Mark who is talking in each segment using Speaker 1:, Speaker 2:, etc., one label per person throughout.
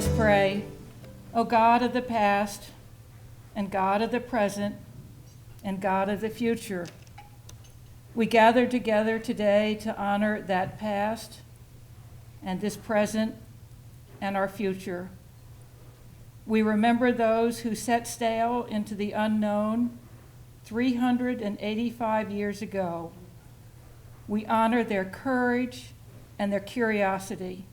Speaker 1: us pray. O God of the past, and God of the present, and God of the future, we gather together today to honor that past and this present and our future. We remember those who set sail into the unknown 385 years ago. We honor their courage and their curiosity.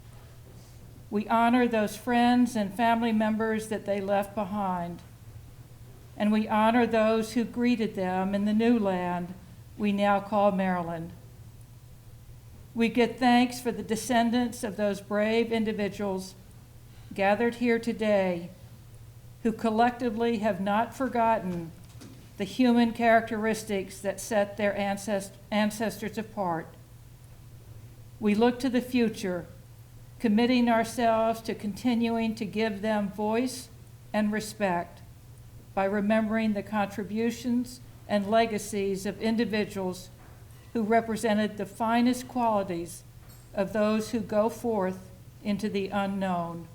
Speaker 1: We honor those friends and family members that they left behind. And we honor those who greeted them in the new land we now call Maryland. We give thanks for the descendants of those brave individuals gathered here today who collectively have not forgotten the human characteristics that set their ancestors apart. We look to the future, committing ourselves to continuing to give them voice and respect by remembering the contributions and legacies of individuals who represented the finest qualities of those who go forth into the unknown.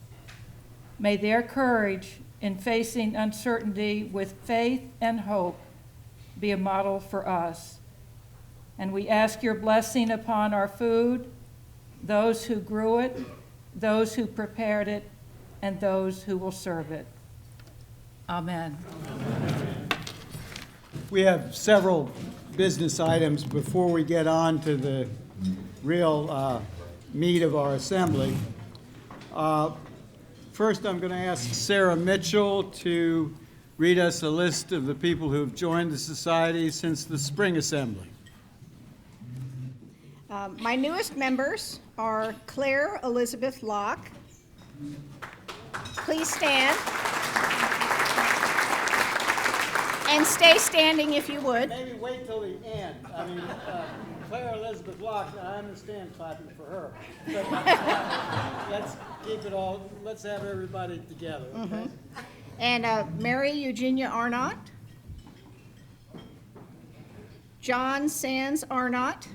Speaker 1: May their courage in facing uncertainty with faith and hope be a model for us. And we ask your blessing upon our food, those who grew it, those who prepared it, and those who will serve it. Amen.
Speaker 2: We have several business items before we get on to the real meat of our assembly. First, I'm going to ask Sarah Mitchell to read us a list of the people who have joined the society since the spring assembly.
Speaker 3: My newest members are Claire Elizabeth Locke. Please stand. And stay standing if you would.
Speaker 2: Maybe wait till the end. I mean, Claire Elizabeth Locke, I understand clapping for her. But let's keep it all, let's have everybody together, okay?
Speaker 3: Mm-hmm. And Mary Eugenia Arnott. John Sands Arnott.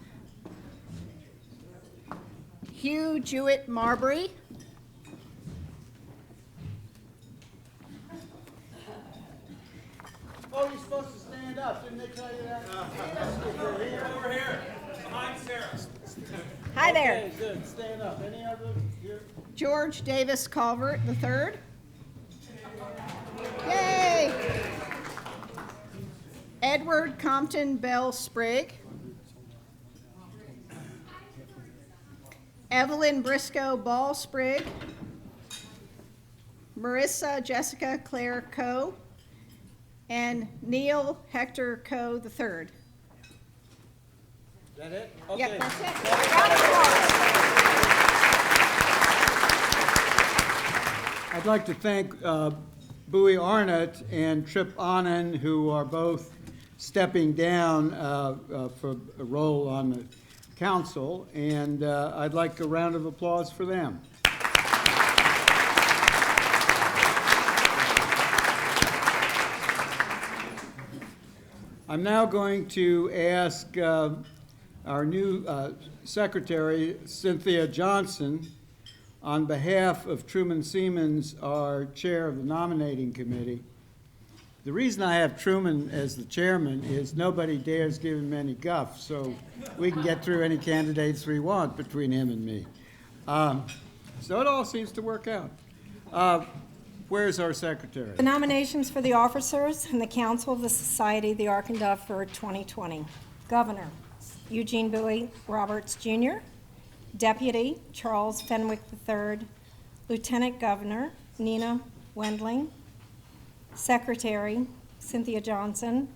Speaker 3: Hugh Jewett Marbury.
Speaker 2: Oh, you're supposed to stand up. Didn't they tell you that?
Speaker 4: Over here, behind Sarah.
Speaker 3: Hi there.
Speaker 2: Okay, good. Stand up. Any other here?
Speaker 3: George Davis Calvert III. Yay! Edward Compton Bell Sprigg. Evelyn Briscoe Ball Sprigg. Marissa Jessica Claire Coe. And Neil Hector Coe III.
Speaker 2: Is that it?
Speaker 3: Yep, that's it. Round of applause.
Speaker 2: I'd like to thank Bowie Arnott and Trip Anand, who are both stepping down for a role on the council, and I'd like a round of applause for them. I'm now going to ask our new secretary, Cynthia Johnson, on behalf of Truman Siemens, our chair of the nominating committee. The reason I have Truman as the chairman is nobody dares give him any guff, so we can get through any candidates we want between him and me. So it all seems to work out. Where's our secretary?
Speaker 5: The nominations for the officers and the council of the Society of the Ark Dove for 2020. Governor, Eugene Bowie Roberts Jr. Deputy, Charles Fenwick III. Lieutenant Governor, Nina Wendling. Secretary, Cynthia Johnson.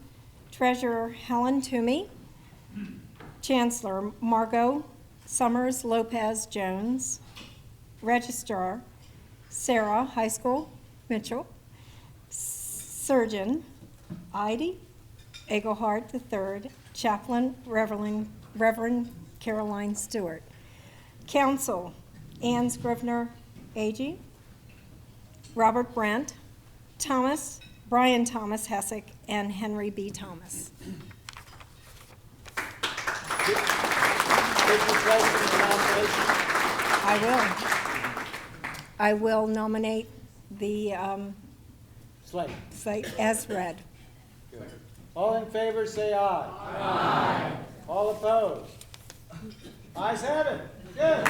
Speaker 5: Treasurer, Helen Toomey. Chancellor, Margot Summers Lopez Jones. Registrar, Sarah High School Mitchell. Surgeon, Heidi Egelhart III. Chaplain, Reverend Caroline Stewart. Council, Ann Scrivener Agee, Robert Brent, Brian Thomas Hessick, and Henry B. Thomas.
Speaker 2: Could you place the nomination?
Speaker 5: I will. I will nominate the
Speaker 2: Slate.
Speaker 5: slate as read.
Speaker 2: Good. All in favor, say aye. Aye. All opposed? Ayes have it. Good.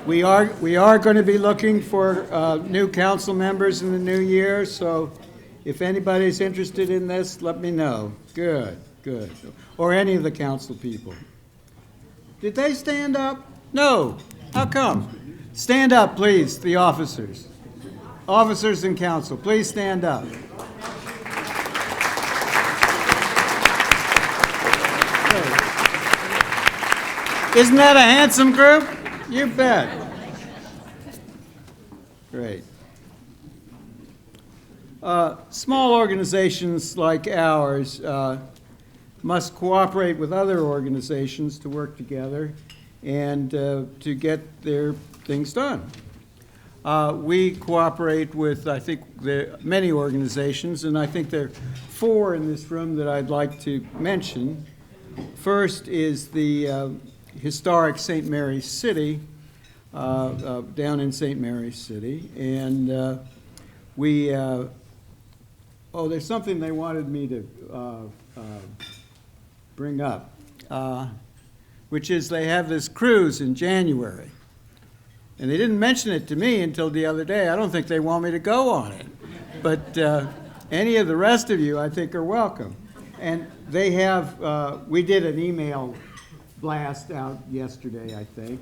Speaker 2: We are going to be looking for new council members in the new year, so if anybody's interested in this, let me know. Good, good. Or any of the council people. Did they stand up? No. How come? Stand up, please, the officers. Officers and council, please stand up. Isn't that a handsome group? You bet. Great. Small organizations like ours must cooperate with other organizations to work together and to get their things done. We cooperate with, I think, many organizations, and I think there are 4 in this room that I'd like to mention. First is the historic St. Mary's City, down in St. Mary's City. And there's something they wanted me to bring up, which is they have this cruise in January. And they didn't mention it to me until the other day. I don't think they want me to go on it. But any of the rest of you, I think, are welcome. And they have, we did an email blast out yesterday, I think.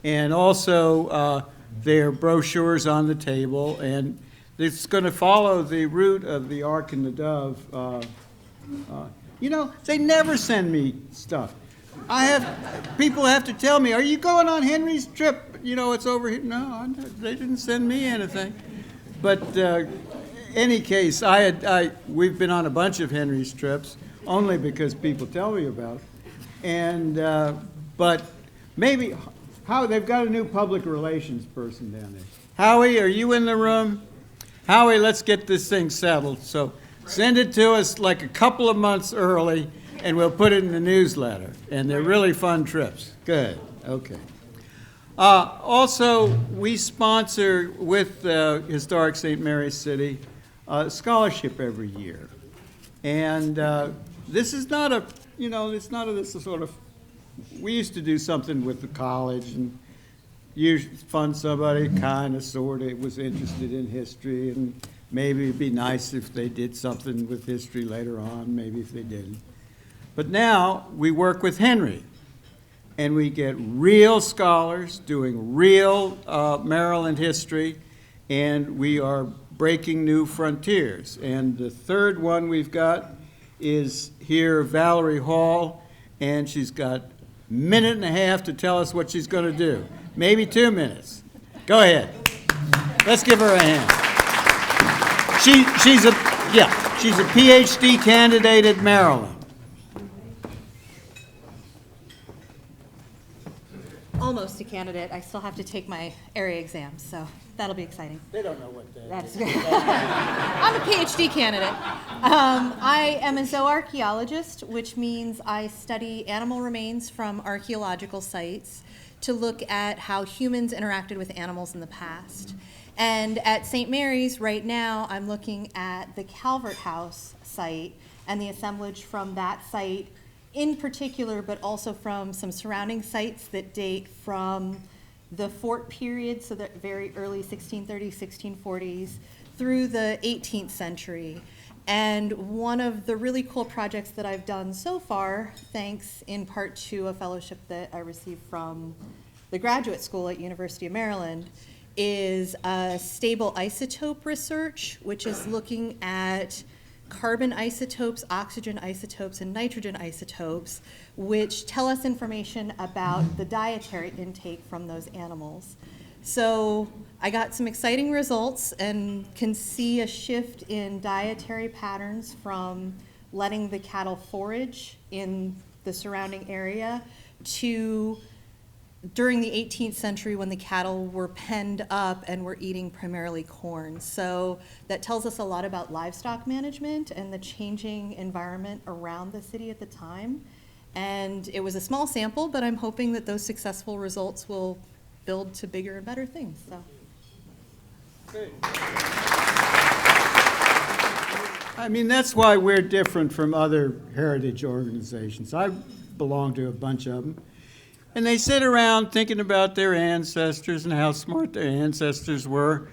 Speaker 2: And also, there are brochures on the table, and it's going to follow the route of the Ark and the Dove. They never send me stuff. People have to tell me, are you going on Henry's trip? It's over here. No, they didn't send me anything. But any case, we've been on a bunch of Henry's trips, only because people tell me about it. And, but maybe, they've got a new public relations person down there. Howie, are you in the room? Howie, let's get this thing settled. So send it to us like a couple of months early, and we'll put it in the newsletter. And they're really fun trips. Good, okay. Also, we sponsor with Historic St. Mary's City a scholarship every year. And this is not a, it's not this sort of, we used to do something with the college and usually fund somebody kind of sort of was interested in history, and maybe it'd be nice if they did something with history later on, maybe if they didn't. But now we work with Henry, and we get real scholars doing real Maryland history, and we are breaking new frontiers. And the third one we've got is here, Valerie Hall, and she's got a minute and a half to tell us what she's going to do. Maybe 2 minutes. Go ahead. Let's give her a hand. She's a PhD candidate at Maryland.
Speaker 6: Almost a candidate. I still have to take my area exams, so that'll be exciting.
Speaker 2: They don't know what that
Speaker 6: That's good. I'm a PhD candidate. I am a zooarchaeologist, which means I study animal remains from archaeological sites to look at how humans interacted with animals in the past. And at St. Mary's right now, I'm looking at the Calvert House site and the assemblage from that site in particular, but also from some surrounding sites that date from the fort period, so the very early 1630s, 1640s, through the 18th century. And one of the really cool projects that I've done so far, thanks in part to a fellowship that I received from the graduate school at University of Maryland, is stable isotope research, which is looking at carbon isotopes, oxygen isotopes, and nitrogen isotopes, which tell us information about the dietary intake from those animals. So I got some exciting results and can see a shift in dietary patterns from letting the cattle forage in the surrounding area to during the 18th century when the cattle were penned up and were eating primarily corn. So that tells us a lot about livestock management and the changing environment around the city at the time. And it was a small sample, but I'm hoping that those successful results will build to bigger and better things. So.
Speaker 2: I mean, that's why we're different from other heritage organizations. I belong to a bunch of them. And they sit around thinking about their ancestors and how smart their ancestors were.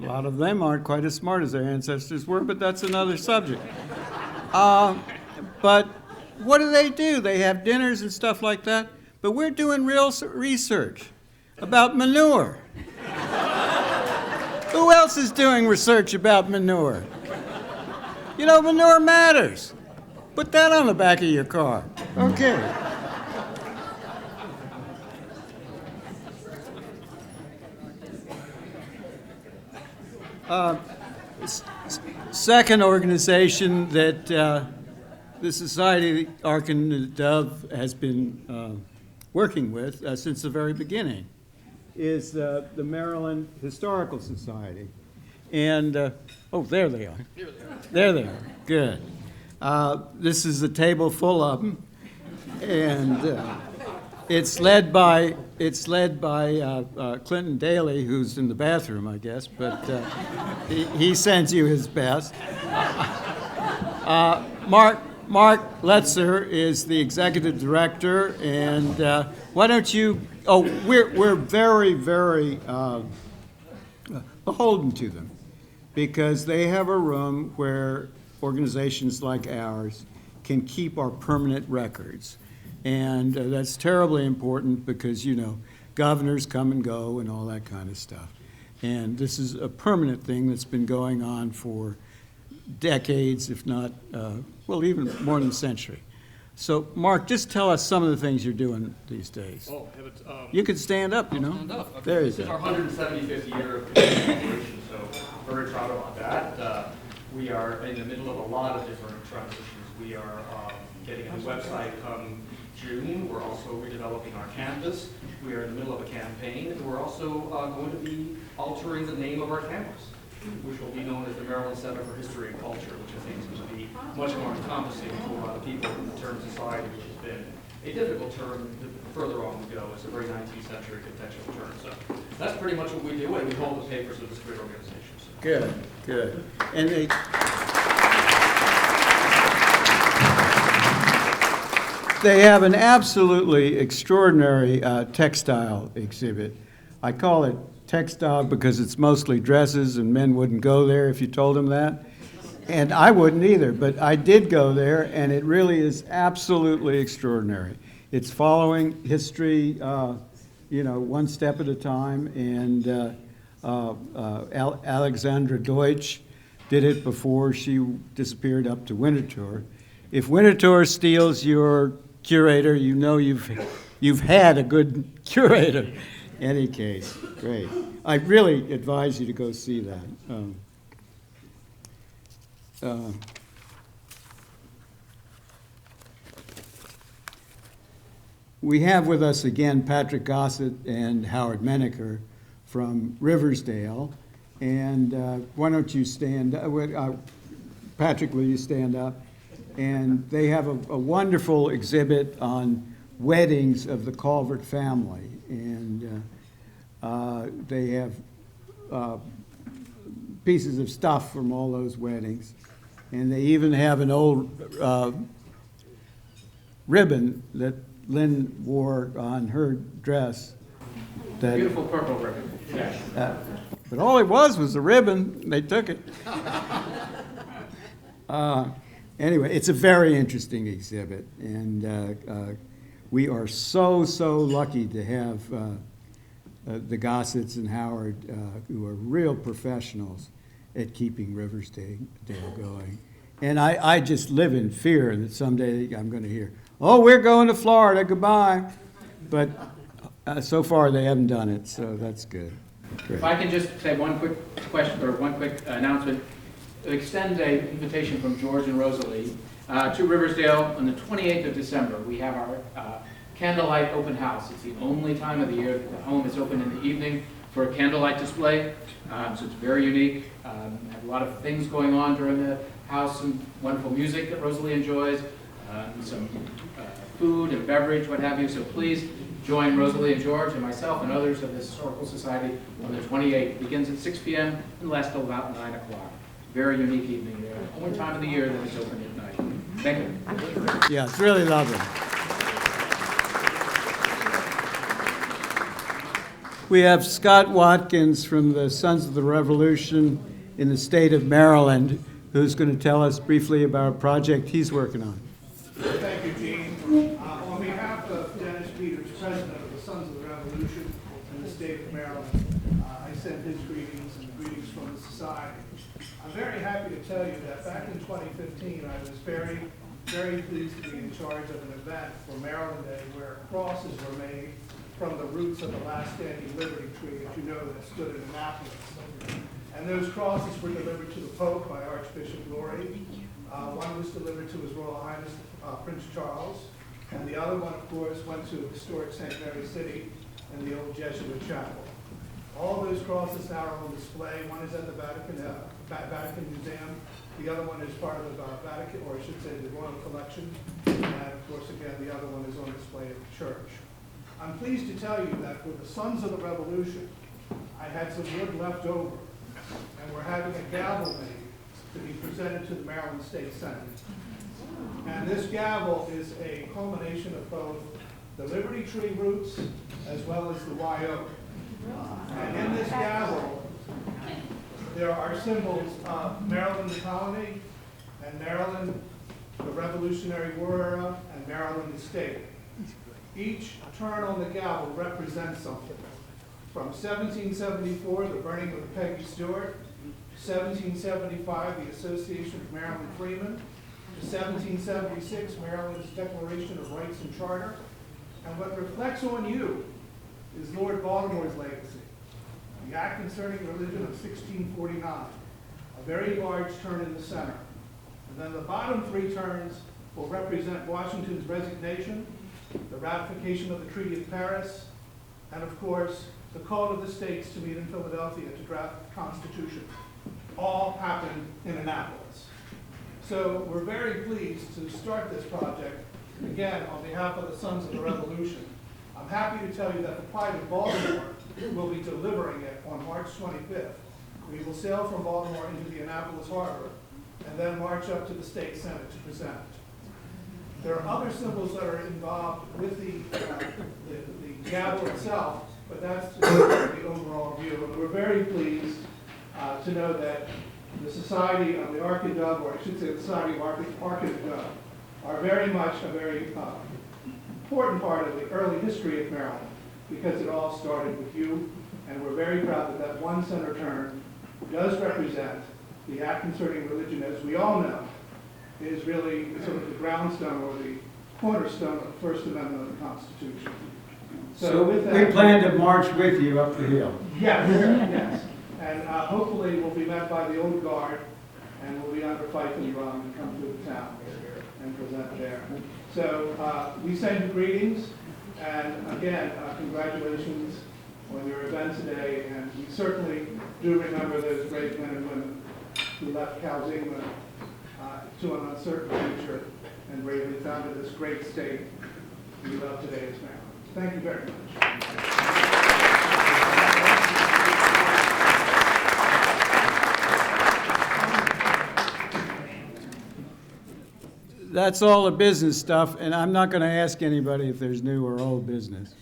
Speaker 2: A lot of them aren't quite as smart as their ancestors were, but that's another subject. But what do? They have dinners and stuff like that. But we're doing real research about manure. Who else is doing research about manure? You know, manure matters. Put that on the back of your car. Okay. Second organization that the Society Ark Dove has been working with since the very beginning is the Maryland Historical Society. And, oh, there they are. There they are. Good. This is a table full of them. And it's led by Clinton Daly, who's in the bathroom, I guess, but he sends you his best. Mark Letzer is the executive director, and why don't you? Oh, we're very, very beholden to them because they have a room where organizations like ours can keep our permanent records. And that's terribly important because, you know, governors come and go and all that kind of stuff. And this is a permanent thing that's been going on for decades, if not, well, even more than a century. So, Mark, just tell us some of the things you're doing these days.
Speaker 7: Oh,
Speaker 2: you can stand up, you know.
Speaker 7: stand up. Okay.
Speaker 2: There you
Speaker 7: This is
Speaker 2: go.
Speaker 7: our 175th year of operation, so very proud about that. We are in the middle of a lot of different transitions. We are getting a new website come June. We're also redeveloping our campus. We are in the middle of a campaign. And we're also going to be altering the name of our campus, which will be known as the Maryland Center for History and Culture, which I think is going to be much more encompassing to a lot of people in the term society, which has been a difficult term the further on we go. It's a very 19th century contextual term. So that's pretty much what we do, and we hold the papers of this great organization. So.
Speaker 2: Good, good. And they have an absolutely extraordinary textile exhibit. I call it textile because it's mostly dresses, and men wouldn't go there if you told them that. And I wouldn't either, but I did go there, and it really is absolutely extraordinary. It's following history, you know, one step at a time, and Alexandra Deutsch did it before she disappeared up to Winterthur. If Winterthur steals your curator, you know you've had a good curator. Any case, great. I really advise you to go see that. We have with us again Patrick Gossett and Howard Menaker from Riversdale. And why don't you stand, Patrick, will you stand up? And they have a wonderful exhibit on weddings of the Calvert family. And they have pieces of stuff from all those weddings. And they even have an old ribbon that Lynn wore on her dress. That,
Speaker 7: Beautiful purple ribbon. Yes.
Speaker 2: But all it was a ribbon. They took it. Anyway, it's a very interesting exhibit, and we are so lucky to have the Gossetts and Howard, who are real professionals at keeping Riversdale going. And I just live in fear that someday I'm going to hear, oh, we're going to Florida, goodbye. But so far they haven't done it, so that's good. Great.
Speaker 8: If I can just say one quick question or one quick announcement, extend an invitation from George and Rosalie to Riversdale on the 28th of December. We have our candlelight open house. It's the only time of the year that the home is open in the evening for a candlelight display. So it's very unique. Have a lot of things going on during the house, some wonderful music that Rosalie enjoys, some food and beverage, what have you. So please join Rosalie and George and myself and others of the Historical Society on the 28th. It begins at 6 p.m. and lasts till about 9 o'clock. Very unique evening there. Only time of the year that it's open at night. Thank you.
Speaker 2: Yeah, it's really lovely. We have Scott Watkins from the Sons of the Revolution in the state of Maryland, who's going to tell us briefly about a project he's working on.
Speaker 9: Thank you, Gene. On behalf of Dennis Peters, President of the Sons of the Revolution in the state of Maryland, I send his greetings and greetings from the society. I'm very happy to tell you that back in 2015, I was very, very pleased to be in charge of an event for Maryland Day where crosses were made from the roots of the last standing Liberty Tree, as you know, that stood in Annapolis. And those crosses were delivered to the Pope by Archbishop Laurie. One was delivered to His Royal Highness Prince Charles, and the other one, of course, went to historic St. Mary City and the old Jesuit chapel. All those crosses now are on display. One is at the Vatican Museum. The other one is part of the Vatican, or I should say the Royal Collection. And of course, again, the other one is on display at the church. I'm pleased to tell you that for the Sons of the Revolution, I had some wood left over, and we're having a gavel made to be presented to the Maryland State Senate. And this gavel is a culmination of both the Liberty Tree roots as well as the YO. And in this gavel, there are symbols of Maryland the colony, and Maryland the Revolutionary War era, and Maryland the state. Each turn on the gavel represents something. From 1774, the burning of the Peggy Stewart, 1775, the Association of Maryland Freemen, to 1776, Maryland's Declaration of Rights and Charter. And what reflects on you is Lord Baltimore's legacy, the Act Concerning Religion of 1649, a very large turn in the center. And then the bottom three turns will represent Washington's resignation, the ratification of the Treaty of Paris, and of course, the call of the states to meet in Philadelphia to draft the Constitution. All happened in Annapolis. So we're very pleased to start this project, again, on behalf of the Sons of the Revolution. I'm happy to tell you that the Pride of Baltimore will be delivering it on March 25th. We will sail from Baltimore into the Annapolis Harbor and then march up to the State Senate to present it. There are other symbols that are involved with the gavel itself, but that's just the overall view. And we're very pleased to know that the Society of the Ark Dove, or I should say the Society of Ark Dove, are very much a very important part of the early history of Maryland, because it all started with you, and we're very proud that that one center turn does represent the Act Concerning Religion, as we all know, is really sort of the groundstone or the cornerstone of the First Amendment of the Constitution.
Speaker 2: So
Speaker 9: with that,
Speaker 2: we plan to march with you up the hill.
Speaker 9: Yes, yes. And hopefully we'll be met by the old guard, and we'll be under fife and drum and come through the town and present there. So we send you greetings, and again, congratulations on your event today, and we certainly do remember those brave men and women who left Cal's England to an uncertain future and bravely founded this great state we love today as Maryland. Thank you very much.
Speaker 2: That's all the business stuff, and I'm not going to ask anybody if there's new or old business.